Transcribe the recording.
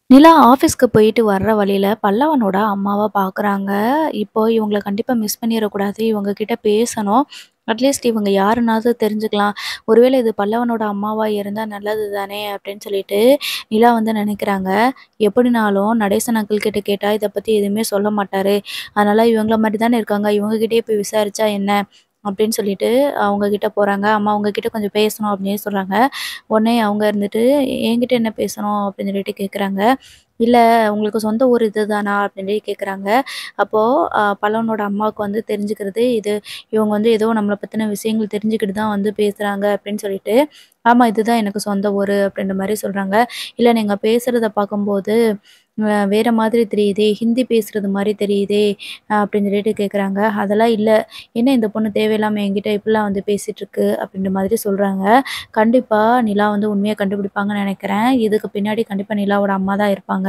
நிலா ஆஃபீஸ்க்கு போயிட்டு வர்ற வழியில பல்லவனோட அம்மாவ பார்க்குறாங்க. இப்போ இவங்கள கண்டிப்பா மிஸ் பண்ணிறக்கூடாது. இவங்க கிட்ட பேசணும். அட்லீஸ்ட் இவங்க யாருன்னாவது தெரிஞ்சுக்கலாம். ஒருவேளை இது பல்லவனோட அம்மாவா இருந்தா நல்லது தானே அப்படின்னு சொல்லிட்டு நிலா வந்து நினைக்கிறாங்க. எப்படினாலும் நடேசன் அங்கிள் கிட்ட கேட்டா இத பத்தி எதுவுமே சொல்ல மாட்டாரு. அதனால இவங்கள மாரி தானே இருக்காங்க. இவங்க கிட்டயே போய் விசாரிச்சா என்ன? அப்படின்னு சொல்லிட்டு அவங்க கிட்ட போறாங்க. அம்மா உங்க கிட்ட கொஞ்சம் பேசணும் அப்படின்னு சொல்றாங்க. உடனே அவங்க இருந்துட்டு என்கிட்ட என்ன பேசணும் அப்படின்னு சொல்லிட்டு கேட்குறாங்க. இல்ல உங்களுக்கு சொந்த ஊர் இதுதானா? அப்படின்னு சொல்லி கேட்குறாங்க. அப்போ பல்லவனோட அம்மாவுக்கு வந்து தெரிஞ்சுக்கிறது, இவங்க வந்து ஏதோ நம்மள பத்தின விஷயங்கள் தெரிஞ்சுக்கிட்டு தான் வந்து பேசுறாங்க அப்படின்னு சொல்லிட்டு, ஆமா இதுதான் எனக்கு சொந்த ஊரு அப்படின்ற மாரி சொல்றாங்க. இல்ல நீங்க பேசுறத பார்க்கும்போது வேற மாதிரி தெரியுதே, ஹிந்தி பேசுறது மாரி தெரியுதே அப்படின்னு சொல்லிட்டு கேட்குறாங்க. அதெல்லாம் இல்ல. என்ன இந்த பொண்ணு தேவையில்லாம என்கிட்ட இப்படிலாம் வந்து பேசிட்டுருக்கு அப்படின்ற மாதிரி சொல்றாங்க. கண்டிப்பா நிலா வந்து உண்மைய கண்டுபிடிப்பாங்கன்னு நெனைக்கிறேன். இதுக்கு பின்னாடி கண்டிப்பா நிலாவோட அம்மா தான் இருப்பாங்க.